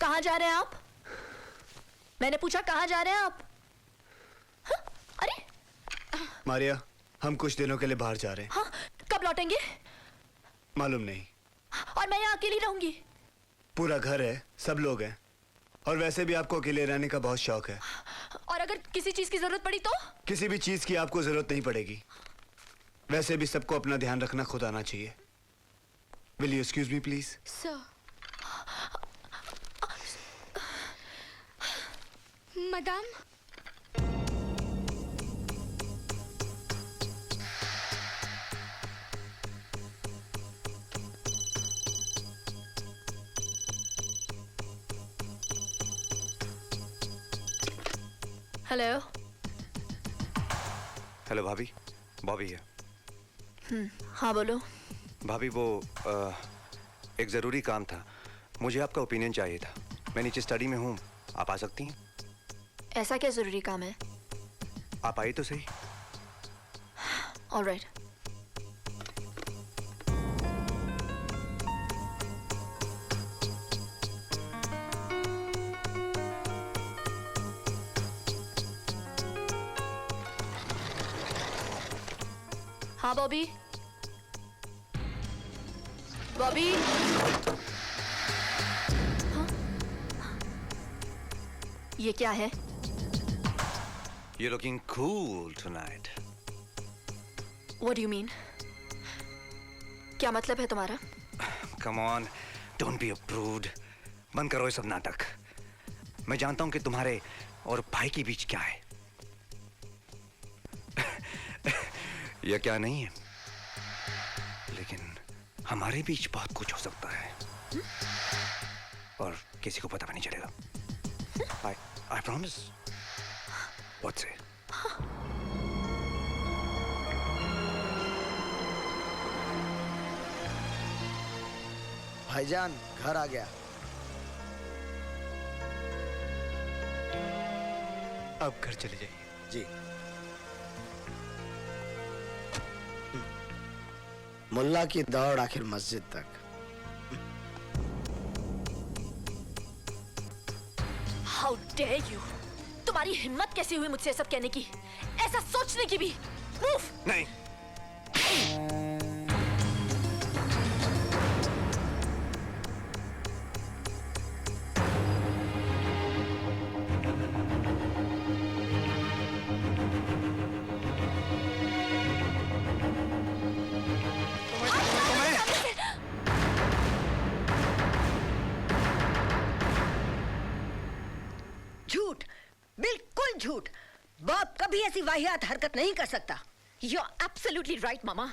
कहाँ जा रहे हैं आप? मैंने पूछा कहाँ जा रहे हैं आप? हाँ? अरे मारिया, हम कुछ दिनों के लिए बाहर जा रहे हैं। हाँ, कब लौटेंगे? मालूम नहीं। और मैं यहाँ अकेली रहूंगी? पूरा घर है, सब लोग हैं, और वैसे भी आपको अकेले रहने का बहुत शौक है। और अगर किसी चीज की जरूरत पड़ी तो? किसी भी चीज की आपको जरूरत नहीं पड़ेगी। वैसे भी सबको अपना ध्यान रखना खुद आना चाहिए। Will you excuse me, please? Sir. Madam. Hello. Hello भाभी, बॉबी है। हाँ बोलो। भाभी वो एक ज़रूरी काम था, मुझे आपका ओपिनियन चाहिए था। मैं नीचे स्टडी में हूँ, आप आ सकती हैं? ऐसा क्या जरूरी काम है? आप आई तो सही। ऑलराइट। हाँ बॉबी। बॉबी। हाँ? ये क्या है? You're looking cool tonight. What do you mean? क्या मतलब है तुम्हारा? Come on, don't be a prude. बंद करो ये सब नाटक। मैं जानता हूँ कि तुम्हारे और भाई के बीच क्या है। यह क्या नहीं है, लेकिन हमारे बीच बहुत कुछ हो सकता है और किसी को पता भी नहीं चलेगा। I promise. What's it? भाईजान घर आ गया। अब घर चले जाइए। जी। मुल्ला की दौड़ आखिर मस्जिद तक। How dare you? तुम्हारी हिम्मत कैसी हुई मुझसे सब कहने की? ऐसा सोचने की भी? Move! नहीं। झूठ, बिल्कुल झूठ। बाप कभी ऐसी वाहियात हरकत नहीं कर सकता। You're absolutely right, mama.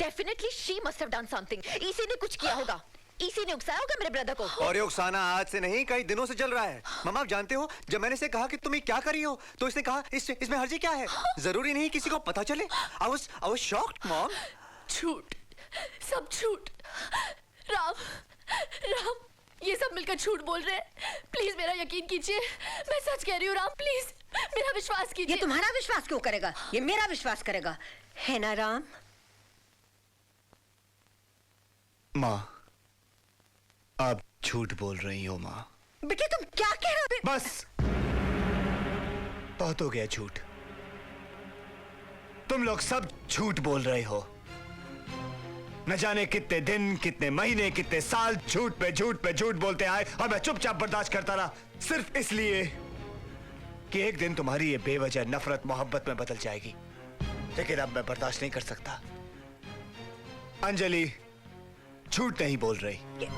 Definitely she must have done something. इसी ने कुछ किया होगा। इसी ने उकसाया होगा मेरे ब्रदर को। और ये उकसाना आज से नहीं, कई दिनों से चल रहा है। मम्मा आप जानते हो, जब मैंने इसे कहा कि तुम ये क्या कर रही हो, तो इसने कहा इसमें हर्जी क्या है? जरूरी नहीं किसी को पता चले। I was shocked, mom. झूठ, सब झूठ। राम, ये सब मिलकर झूठ बोल रहे हैं। प्लीज मेरा यकीन कीजिए, मैं सच कह रही हूँ। राम प्लीज मेरा विश्वास कीजिए। ये तुम्हारा विश्वास क्यों करेगा? ये मेरा विश्वास करेगा, है ना राम? माँ, आप झूठ बोल रही हो माँ। बेटे तुम क्या कह रहे हो? बस बहुत हो गया झूठ। तुम लोग सब झूठ बोल रहे हो। न जाने कितने दिन, कितने महीने, कितने साल झूठ पे झूठ बोलते आए और मैं चुपचाप बर्दाश्त करता रहा, सिर्फ इसलिए कि एक दिन तुम्हारी ये बेवजह नफरत मोहब्बत में बदल जाएगी। लेकिन अब मैं बर्दाश्त नहीं कर सकता। अंजलि झूठ नहीं बोल रही।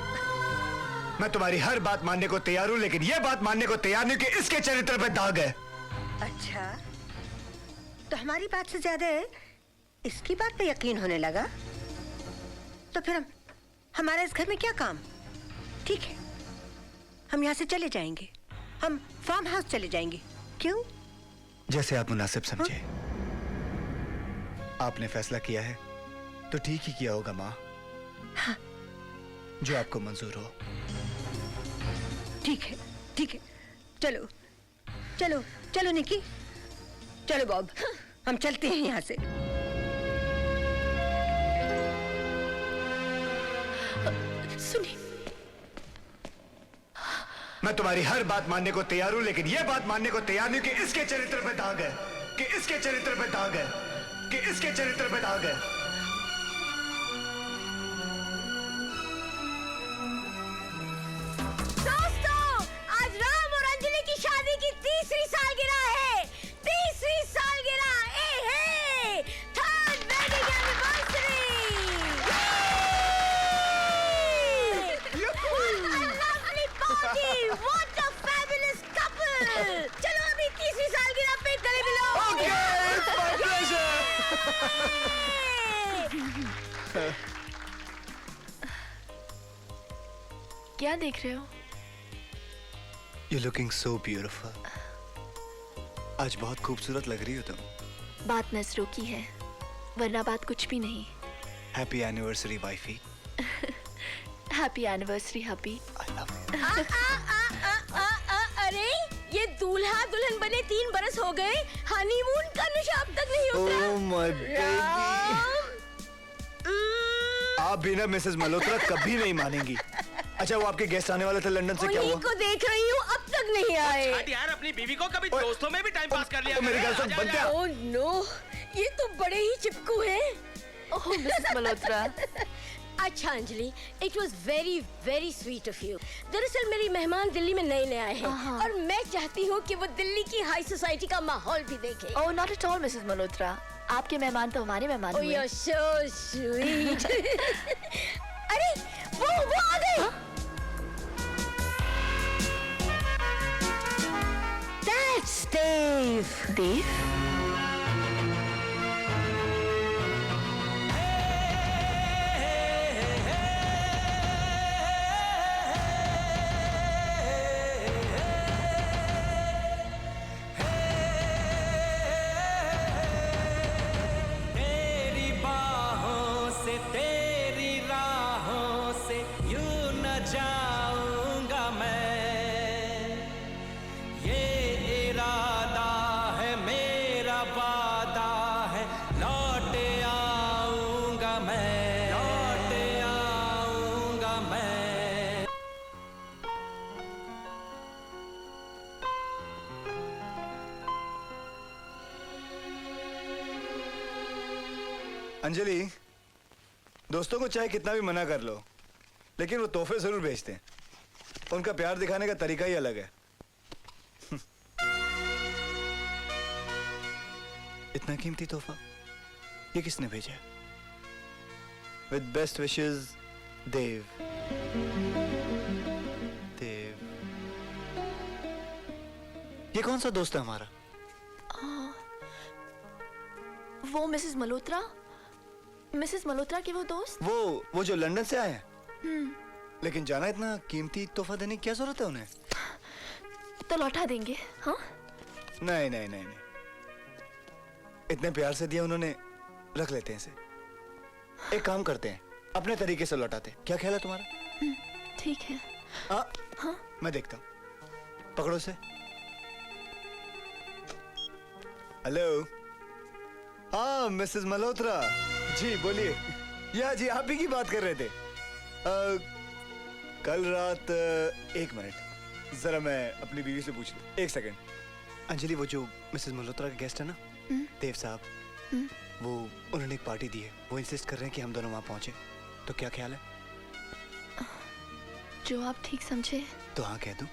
मैं तुम्हारी हर बात मानने को तैयार हूं, लेकिन यह बात मानने को तैयार नहीं कि इसके चरित्र पे दाग है। अच्छा, तो हमारी बात से ज्यादा इसकी बात पे यकीन होने लगा? तो फिर हमारा इस घर में क्या काम? ठीक है, हम यहाँ से चले जाएंगे। हम फार्म हाउस चले जाएंगे। क्यों? जैसे आप मुनासिब समझे। आपने फैसला किया है तो ठीक ही किया होगा माँ। हाँ। जो आपको मंजूर हो। ठीक है, ठीक है। चलो चलो चलो निकी, चलो बॉब, हम चलते हैं यहाँ से। सुनिए, मैं तुम्हारी हर बात मानने को तैयार हूं, लेकिन यह बात मानने को तैयार नहीं कि इसके चरित्र पे दाग है, कि इसके चरित्र पे दाग है, कि इसके चरित्र पे दाग है। दोस्तों, आज राम और अंजलि की शादी की तीसरी सालगिरह है। तीसरी सालगिरह, third wedding anniversary. Lovely party, what a fabulous couple. चलो अभी तीसरी सालगिरह पे गले मिलो। क्या देख रहे हो? You're looking so beautiful. आज बहुत खूबसूरत लग रही हो तुम। बात नजरों की है, वरना बात कुछ भी नहीं। Happy anniversary wifey. Happy anniversary hubby. I love you. अरे ये दूल्हा दुल्हन बने 3 बरस हो गए, हनीमून का नशा अब तक नहीं उतरा। Oh my baby. आप भी ना मिसेस मल्होत्रा कभी नहीं मानेंगी। अच्छा, वो आपके गेस्ट आने वाले थे लंदन से, क्या हुआ? उन्हीं को देख रही हूँ, अब तक नहीं आए। हट यार, अपनी बीवी को कभी दोस्तों में भी टाइम पास कर लिया। मेरी गल सुन, आजा, बंद आजा। क्या? ओह नो, ये तो बड़े ही चिपकू हैं। ओह मिसेस मल्होत्रा। अच्छा Anjali, it was very very sweet of you. दरअसल मेरी मेहमान दिल्ली में नए नए आए हैं और मैं चाहती हूँ कि वो दिल्ली की हाई सोसाइटी का माहौल भी देखें। Oh not at all Mrs Malhotra, आपके मेहमान तो हमारे मेहमान Oh, हुए। you're so sweet. अरे वो आ गए। That's Dave. देव? तेरी बाहों से, तेरी राहों से यूं न जाऊंगा मैं। ये इरादा है, मेरा वादा है, लौट आऊंगा मैं, लौट आऊंगा मैं। अंजलि, दोस्तों को चाहे कितना भी मना कर लो, लेकिन वो तोहफे जरूर भेजते हैं। उनका प्यार दिखाने का तरीका ही अलग है। इतना कीमती तोहफा ये किसने भेजा? विद बेस्ट विशेस, देव। देव, ये कौन सा दोस्त है हमारा? वो मिसेस मल्होत्रा, मिसेस मल्होत्रा के वो दोस्त। वो जो लंदन से आए हैं। लेकिन जाना इतना कीमती तोहफा देने की क्या जरूरत है उन्हें? तो लौटा देंगे। हाँ, नहीं नहीं नहीं नहीं, इतने प्यार से दिया उन्होंने, रख लेते हैं इसे। एक काम करते हैं, अपने तरीके से लौटाते हैं। क्या ख्याल है तुम्हारा? ठीक है। हाँ, मैं देखता हूँ। पकड़ो से। हेलो। हाँ मिसेस मल्होत्रा जी, बोलिए। या जी, आप ही की बात कर रहे थे। कल रात, एक मिनट जरा मैं अपनी बीवी से पूछ लूं। एक सेकंड। अंजलि, वो जो मिसेस मल्होत्रा के गेस्ट है ना, देव साहब, वो उन्होंने एक पार्टी दी है। वो इंसिस्ट कर रहे हैं कि हम दोनों वहां पहुंचे। तो क्या ख्याल है? जो आप ठीक समझे। तो हाँ कह दूं?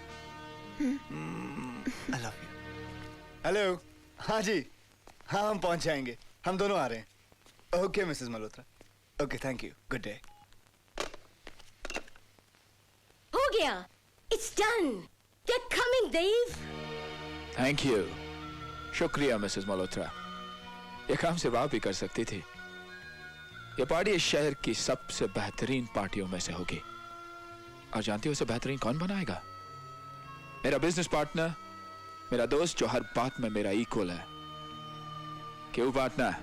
I love you. हेलो। हाँ जी, हाँ हम पहुंच जाएंगे, हम दोनों आ रहे हैं। Okay Mrs Malhotra. Okay, thank you, good day. हो गया, it's done. Get coming, Dave. Thank you, शुक्रिया मिसेस मल्होत्रा। ये काम सिर्फ आप ही कर सकती थी। ये पार्टी इस शहर की सबसे बेहतरीन पार्टियों में से होगी। और जानती हो उसे बेहतरीन कौन बनाएगा? मेरा बिजनेस पार्टनर, मेरा दोस्त जो हर बात में मेरा इक्वल है। क्यों पार्टनर?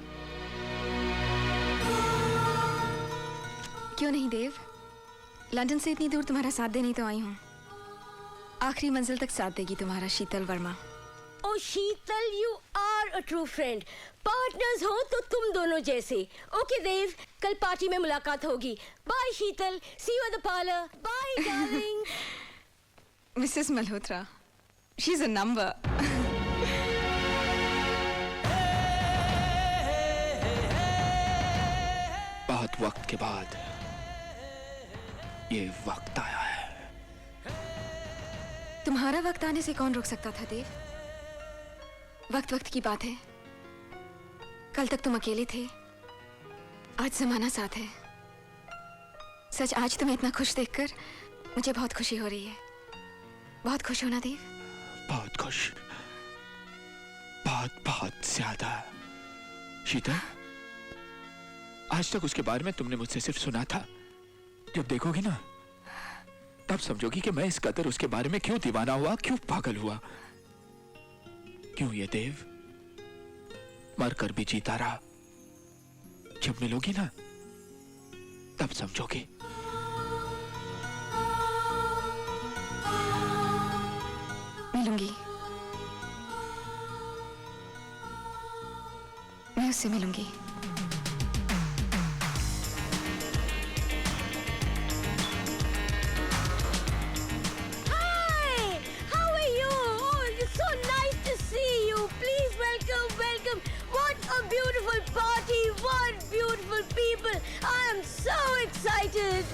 क्यों नहीं देव, लंदन से इतनी दूर तुम्हारा साथ देने तो आई हूँ। आखिरी मंजिल तक साथ देगी तुम्हारा शीतल वर्मा। ओ Sheetal, you are a true friend. Partners हो तो तुम दोनों जैसे। ओके देव, कल पार्टी में मुलाकात होगी। Bye Sheetal, see you at the parlour. Bye darling. Mrs Malhotra, she is a number. बहुत वक्त के बाद ये वक्त आया है। तुम्हारा वक्त आने से कौन रोक सकता था देव? वक्त वक्त की बात है। कल तक तुम अकेले थे, आज जमाना साथ है। सच आज तुम्हें इतना खुश देखकर मुझे बहुत खुशी हो रही है। बहुत खुश हो ना देव? बहुत खुश, बहुत बहुत ज्यादा। शीतल, आज तक उसके बारे में तुमने मुझसे सिर्फ सुना था। जब देखोगी ना तब समझोगी कि मैं इस कदर उसके बारे में क्यों दीवाना हुआ, क्यों पागल हुआ, क्यों ये देव मरकर भी जीता रहा। जब मिलोगी ना तब समझोगी। मिलूंगी, मैं उससे मिलूंगी। Hi, how are you? Oh, it's so nice to see you. Please welcome, welcome. What a beautiful party. What beautiful people. I am so excited.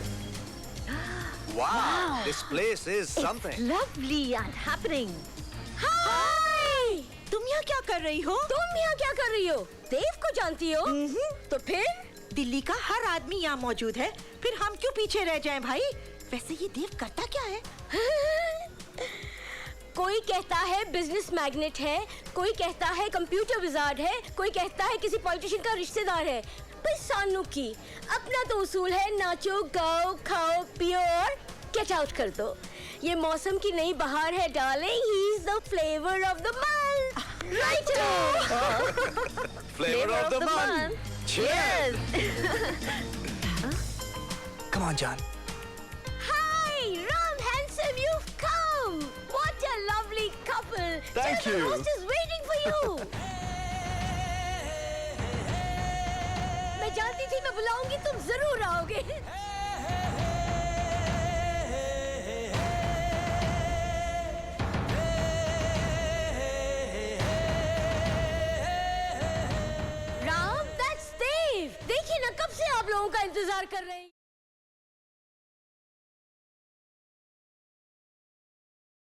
Wow, this place is something. Lovely and happening. Hi! तुम यहाँ क्या कर रही हो? तुम यहाँ क्या कर रही हो? देव को जानती हो? तो फिर? दिल्ली का हर आदमी यहाँ मौजूद है, फिर हम क्यों पीछे रह जाएं भाई? वैसे ये देव करता क्या है? कोई कहता है बिजनेस मैग्नेट है, कोई कहता है कंप्यूटर विजार्ड है, कोई कहता है किसी पॉलिटिशियन का रिश्तेदार है। पर सानू की अपना तो उसूल है, नाचो गाओ खाओ पियो और गेट आउट कर दो। ये मौसम की नई बहार है darling, he is the flavour of the month. Right? Flavor of the month. Cheers. Come on, John. Hi, Ram handsome, you've come. What a lovely couple. Thank The you. host is waiting for you. मैं जानती थी मैं बुलाऊंगी, तुम जरूर आओगे। Ram, that's Dave. देखिए ना, कब से आप लोगों का इंतजार कर रहे हैं।